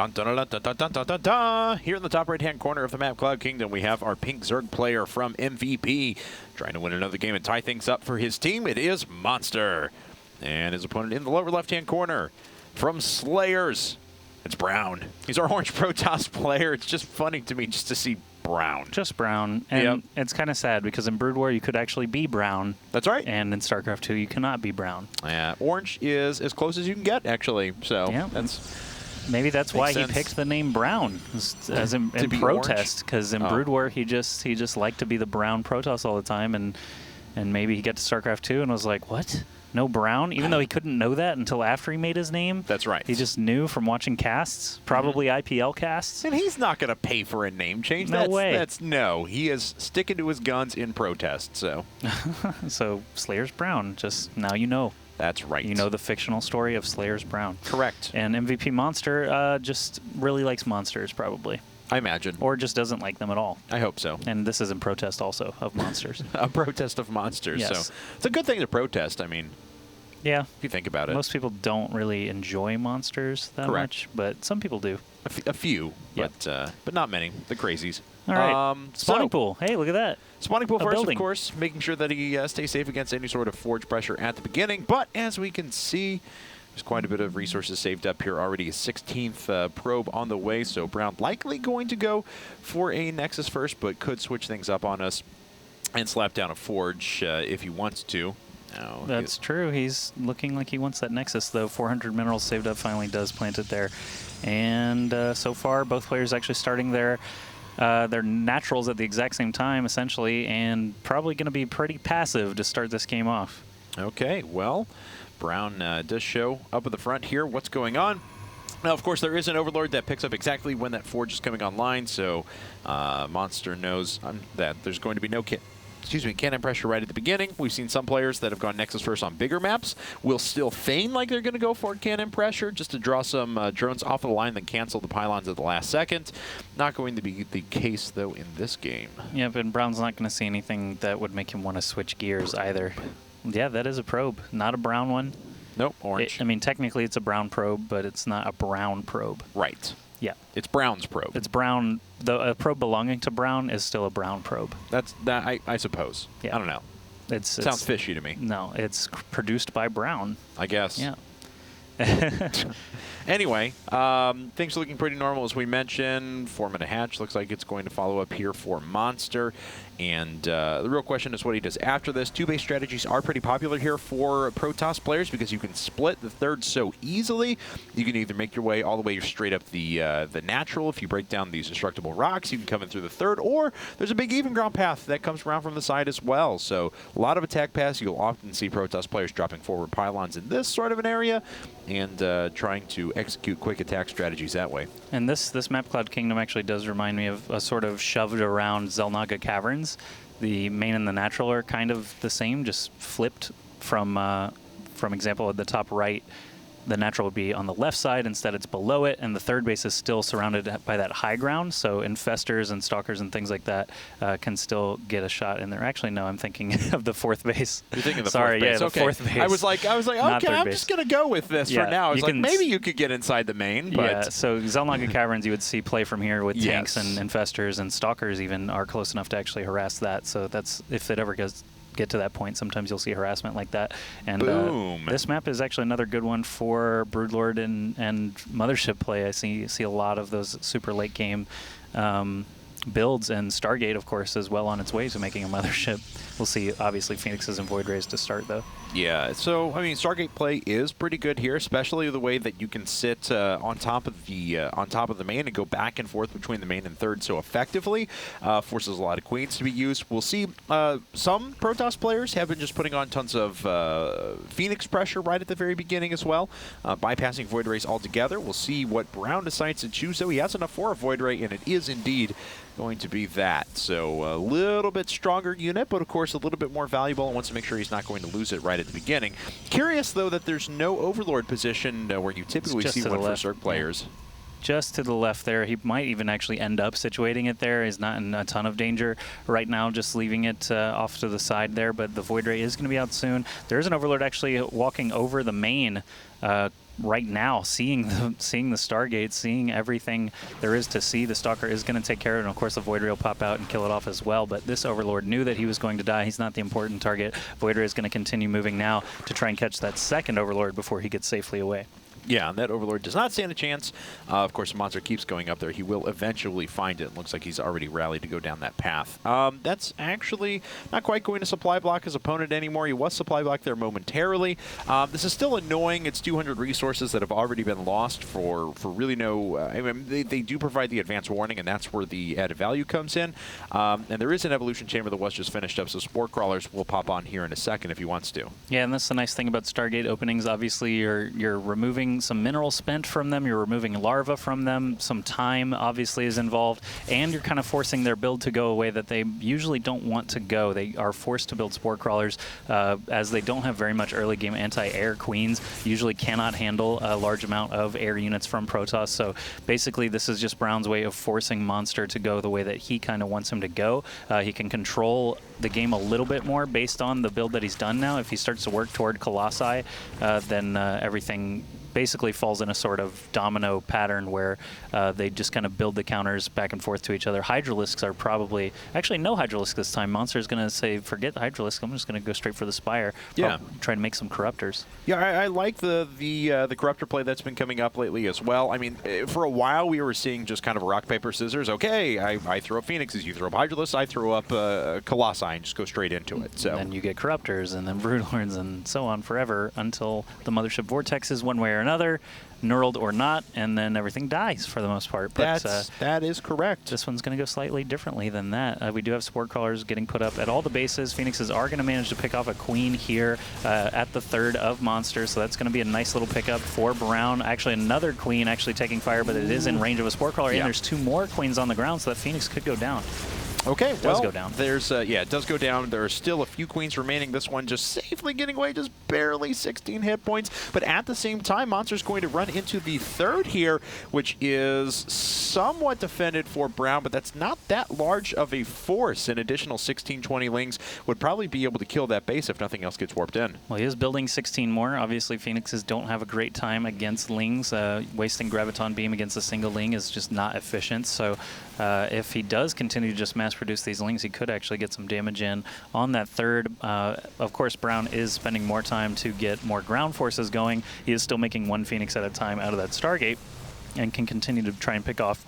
Dun, dun, dun, dun, dun, dun, dun, dun, dun. Here in the top right-hand corner of the map, Cloud Kingdom, we have our pink Zerg player from MVP trying to win another game and tie things up for his team. It is Monster. And his opponent in the lower left-hand corner from SlayerS, it's Brown. He's our orange Protoss player. It's just funny to me just to see Brown. Just Brown. And it's kind of sad because in Brood War you could actually be Brown. That's right. And in StarCraft 2 you cannot be Brown. Yeah, orange is as close as you can get, actually. So yeah. Maybe that's why he picked the name Brown as in protest, because in Brood War he just liked to be the brown Protoss all the time, and maybe he got to StarCraft 2 and was like, what? No Brown? Even though he couldn't know that until after he made his name. That's right. He just knew from watching casts, probably IPL casts. And he's not going to pay for a name change. No way. No, he is sticking to his guns in protest, so. So SlayerS Brown, just now you know. That's right. You know the fictional story of SlayerS Brown. Correct. And MVP Monster just really likes monsters, probably. I imagine. Or just doesn't like them at all. I hope so. And this is in protest also of monsters. A protest of monsters. Yes. So it's a good thing to protest, I mean. Yeah. If you think about it. Most people don't really enjoy monsters that much, but some people do. A few, yep. but not many. The crazies. All right. Spawning pool. Hey, look at that. Spawning pool first, of course, making sure that he stays safe against any sort of forge pressure at the beginning. But as we can see, there's quite a bit of resources saved up here already. A 16th probe on the way, so Brown likely going to go for a Nexus first, but could switch things up on us and slap down a forge if he wants to. No, that's true. He's looking like he wants that Nexus, though. 400 minerals saved up, finally does plant it there. And so far, both players actually starting their naturals at the exact same time, essentially, and probably going to be pretty passive to start this game off. Okay, well, Brown does show up at the front here. What's going on? Now, of course, there is an Overlord that picks up exactly when that forge is coming online, so Monster knows that there's going to be no cannon pressure right at the beginning. We've seen some players that have gone Nexus first on bigger maps will still feign like they're going to go for cannon pressure just to draw some drones off of the line, then cancel the pylons at the last second. Not going to be the case, though, in this game. Yeah, but Brown's not going to see anything that would make him want to switch gears either. Yeah, that is a probe. Not a brown one. Nope, orange. I mean, technically it's a brown probe, but it's not a brown probe. Right. Yeah. It's Brown's probe. It's Brown. A probe belonging to Brown is still a brown probe. I suppose. Yeah. I don't know. It sounds fishy to me. No, it's produced by Brown. I guess. Yeah. Anyway, things are looking pretty normal, as we mentioned. 4-minute hatch looks like it's going to follow up here for Monster. And the real question is what he does after this. Two-base strategies are pretty popular here for Protoss players because you can split the third so easily. You can either make your way all the way straight up the natural. If you break down these destructible rocks, you can come in through the third. Or there's a big even ground path that comes around from the side as well. So a lot of attack paths. You'll often see Protoss players dropping forward pylons in this sort of an area and trying to execute quick attack strategies that way. And this map, Cloud Kingdom, actually does remind me of a sort of shoved around Xel'Naga Caverns. The main and the natural are kind of the same, just flipped from example, at the top right, the natural would be on the left side, instead it's below it, and the third base is still surrounded by that high ground, so infestors and stalkers and things like that can still get a shot in there. Actually, no, I'm thinking of the fourth base. You're thinking of the Sorry, fourth base. Yeah, okay. The fourth base. I was like, okay, I'm just going to go with this for now. I was like, maybe you could get inside the main, but... Yeah, so Xel'Naga Caverns you would see play from here with tanks and infestors, and stalkers even are close enough to actually harass that, so that's, if it ever get to that point, sometimes you'll see harassment like that. And this map is actually another good one for Broodlord and Mothership play. I see a lot of those super late game builds, and Stargate, of course, is well on its way to making a Mothership. We'll see, obviously, Phoenixes and Void Rays to start, though. Yeah, so, I mean, Stargate play is pretty good here, especially the way that you can sit on top of the main and go back and forth between the main and third so effectively. Forces a lot of queens to be used. We'll see some Protoss players have been just putting on tons of Phoenix pressure right at the very beginning as well, bypassing Void Rays altogether. We'll see what Brown decides to choose, though. He has enough for a Void Ray, and it is indeed going to be that. So a little bit stronger unit, but of course a little bit more valuable, and wants to make sure he's not going to lose it right at the beginning. Curious, though, that there's no Overlord position where you typically see one for Zerg players. Yeah. Just to the left there. He might even actually end up situating it there. He's not in a ton of danger right now, just leaving it off to the side there, but the Void Ray is going to be out soon. There is an Overlord actually walking over the main right now, seeing the Stargate, seeing everything there is to see. The Stalker is going to take care of it, and of course the Void Ray will pop out and kill it off as well. But this Overlord knew that he was going to die. He's not the important target. Void Ray is going to continue moving now to try and catch that second Overlord before he gets safely away. Yeah, and that Overlord does not stand a chance. Of course, the monster keeps going up there. He will eventually find it. It looks like he's already rallied to go down that path. That's actually not quite going to supply block his opponent anymore. He was supply block there momentarily. This is still annoying. It's 200 resources that have already been lost for really no... I mean, they do provide the advance warning, and that's where the added value comes in. And there is an evolution chamber that was just finished up, so Spore Crawlers will pop on here in a second if he wants to. Yeah, and that's the nice thing about Stargate openings. Obviously, you're removing some mineral spent from them, you're removing larva from them, some time obviously is involved, and you're kind of forcing their build to go a way that they usually don't want to go. They are forced to build Spore Crawlers as they don't have very much early game anti-air. Queens usually cannot handle a large amount of air units from Protoss, so basically this is just Brown's way of forcing Monster to go the way that he kind of wants him to go. He can control the game a little bit more based on the build that he's done now. If he starts to work toward Colossi, then everything basically falls in a sort of domino pattern where they just kind of build the counters back and forth to each other. Hydralisks are probably... Actually, no Hydralisk this time. Monster's going to say, forget the Hydralisk. I'm just going to go straight for the Spire. Yeah. Try to make some Corruptors. Yeah, I like the Corruptor play that's been coming up lately as well. I mean, for a while we were seeing just kind of rock, paper, scissors. Okay, I throw up Phoenixes, you throw up Hydralisks, I throw up Colossi and just go straight into it. So. And then you get Corruptors and then Broodlords and so on forever until the Mothership Vortexes one way or another, knurled or not, and then everything dies for the most part. But that is correct. This one's going to go slightly differently than that. We do have Spore Crawlers getting put up at all the bases. Phoenixes are going to manage to pick off a Queen here at the third of Monster, so that's going to be a nice little pickup for Brown. Actually, another Queen actually taking fire, but it is in range of a Spore Crawler, and there's two more Queens on the ground, so that Phoenix could go down. Okay, it does go down. There's yeah, it does go down. There are still a few Queens remaining. This one just safely getting away, just barely 16 hit points. But at the same time, Monster's going to run into the third here, which is somewhat defended for Brown, but that's not that large of a force. An additional 16, 20 Lings would probably be able to kill that base if nothing else gets warped in. Well, he is building 16 more. Obviously, Phoenixes don't have a great time against Lings. Wasting Graviton Beam against a single Ling is just not efficient. So if he does continue to just mass-produce these Lings, he could actually get some damage in on that third. Of course, Brown is spending more time to get more ground forces going. He is still making one Phoenix at a time out of that Stargate and can continue to try and pick off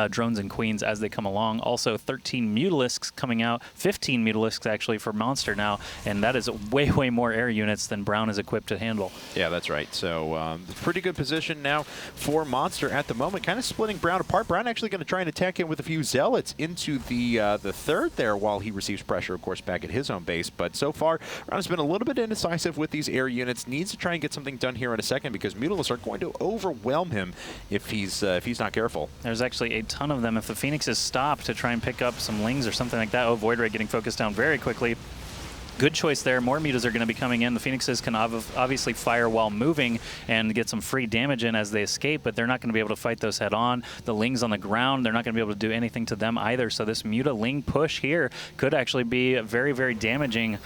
drones and Queens as they come along. Also, 13 Mutalisks coming out, 15 Mutalisks actually for Monster now, and that is way, way more air units than Brown is equipped to handle. Yeah, that's right. So, pretty good position now for Monster at the moment, kind of splitting Brown apart. Brown actually going to try and attack him with a few Zealots into the third there while he receives pressure, of course, back at his own base. But so far, Brown has been a little bit indecisive with these air units. Needs to try and get something done here in a second because Mutalisks are going to overwhelm him if he's not careful. There's actually a ton of them. If the Phoenixes stop to try and pick up some Lings or something like that, oh, Void Ray getting focused down very quickly. Good choice there. More mutas are going to be coming in. The Phoenixes can obviously fire while moving and get some free damage in as they escape, but they're not going to be able to fight those head on. The Lings on the ground, they're not going to be able to do anything to them either. So this Muta Ling push here could actually be very, very damaging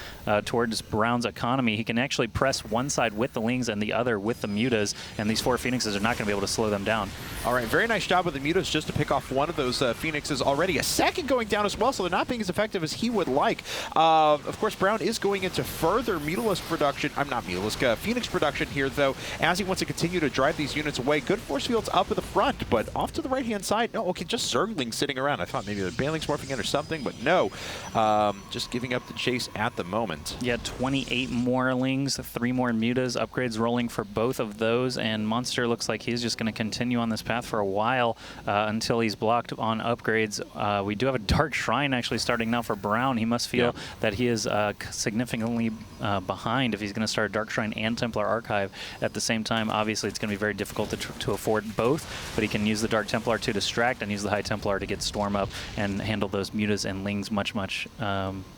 towards Brown's economy. He can actually press one side with the Lings and the other with the Mutas, and these four Phoenixes are not going to be able to slow them down. All right, very nice job with the Mutas just to pick off one of those Phoenixes already. A second going down as well, so they're not being as effective as he would like. Of course, Brown is going into further Mutalisk production. I'm not Mutalisk, Phoenix production here, though, as he wants to continue to drive these units away. Good force fields up at the front, but off to the right-hand side. No, okay, just Zerglings sitting around. I thought maybe the Banelings morphing in or something, but no. Just giving up the chase at the moment. Yeah, 28 more Lings, 3 more Mutas, upgrades rolling for both of those, and Monster looks like he's just going to continue on this path for a while until he's blocked on upgrades. We do have a Dark Shrine actually starting now for Brown. He must feel that he is significantly behind if he's going to start Dark Shrine and Templar Archive at the same time. Obviously, it's going to be very difficult to afford both, but he can use the Dark Templar to distract and use the High Templar to get Storm up and handle those Mutas and Lings much, much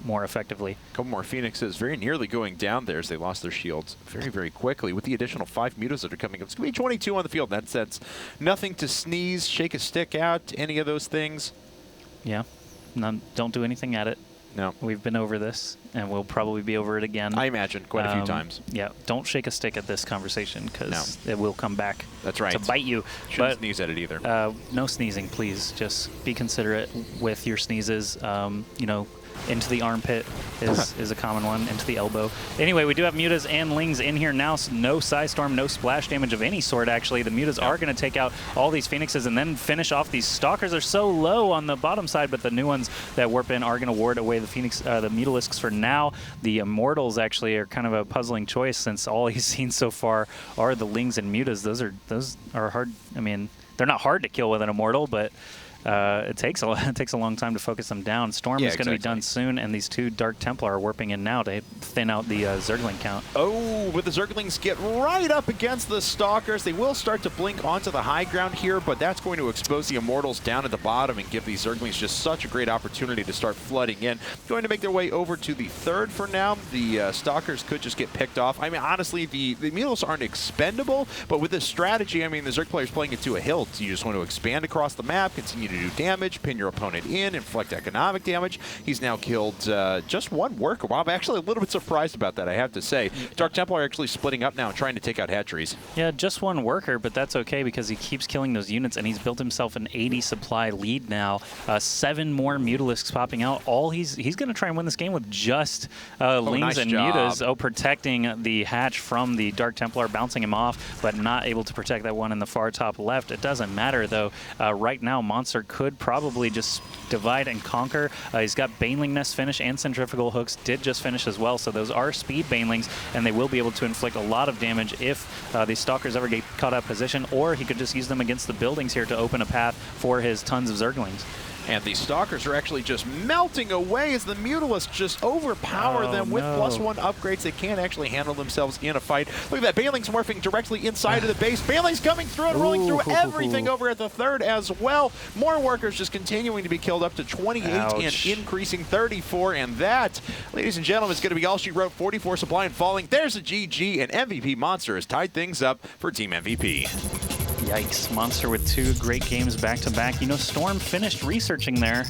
more effectively. A couple more Phoenixes very nearly going down there as they lost their shields very, very quickly with the additional 5 Mutas that are coming up. It's going to be 22 on the field. That's nothing to sneeze, shake a stick out, any of those things. Yeah. Don't do anything at it. No. We've been over this, and we'll probably be over it again. I imagine quite a few times. Yeah, don't shake a stick at this conversation because it will come back. That's right. To bite you. Shouldn't sneeze at it either. No sneezing, please. Just be considerate with your sneezes. You know, into the armpit is a common one, into the elbow. Anyway, we do have mutas and lings in here now. So no Psystorm, no splash damage of any sort, actually. The mutas are going to take out all these Phoenixes and then finish off these Stalkers. They're so low on the bottom side, but the new ones that warp in are going to ward away the the Mutalisks for now. The Immortals actually are kind of a puzzling choice since all he's seen so far are the lings and mutas. Those are hard. I mean, they're not hard to kill with an Immortal, but it takes a long time to focus them down. Storm is going to be done soon, and these two Dark Templar are warping in now to thin out the Zergling count. Oh, but the Zerglings get right up against the Stalkers. They will start to blink onto the high ground here, but that's going to expose the Immortals down at the bottom and give these Zerglings just such a great opportunity to start flooding in. Going to make their way over to the third for now. The Stalkers could just get picked off. I mean, honestly, the Mutals aren't expendable, but with this strategy, I mean, the Zerg player's playing it to a hilt. You just want to expand across the map, continue to do damage, pin your opponent in, inflict economic damage. He's now killed just one worker. Wow, I'm actually a little bit surprised about that, I have to say. Dark Templar are actually splitting up now and trying to take out hatcheries. Yeah, just one worker, but that's okay because he keeps killing those units, and he's built himself an 80 supply lead now. 7 more Mutalisks popping out. He's going to try and win this game with just lings nice and job. mutas. Protecting the hatch from the Dark Templar, bouncing him off, but not able to protect that one in the far top left. It doesn't matter, though. Right now, Monster could probably just divide and conquer. He's got Baneling Nest finish and Centrifugal Hooks did just finish as well, so those are speed Banelings, and they will be able to inflict a lot of damage if the Stalkers ever get caught out of position, or he could just use them against the buildings here to open a path for his tons of Zerglings. And the Stalkers are actually just melting away as the Mutalisks just overpower them with +1 upgrades. They can't actually handle themselves in a fight. Look at that, Baneling's morphing directly inside of the base. Baneling's coming through and rolling through everything over at the third as well. More workers just continuing to be killed up to 28 and increasing 34. And that, ladies and gentlemen, is going to be all she wrote. 44 supply and falling. There's a GG, and MVP Monster has tied things up for Team MVP. Yikes. Monster with 2 great games back-to-back. You know, Storm finished researching there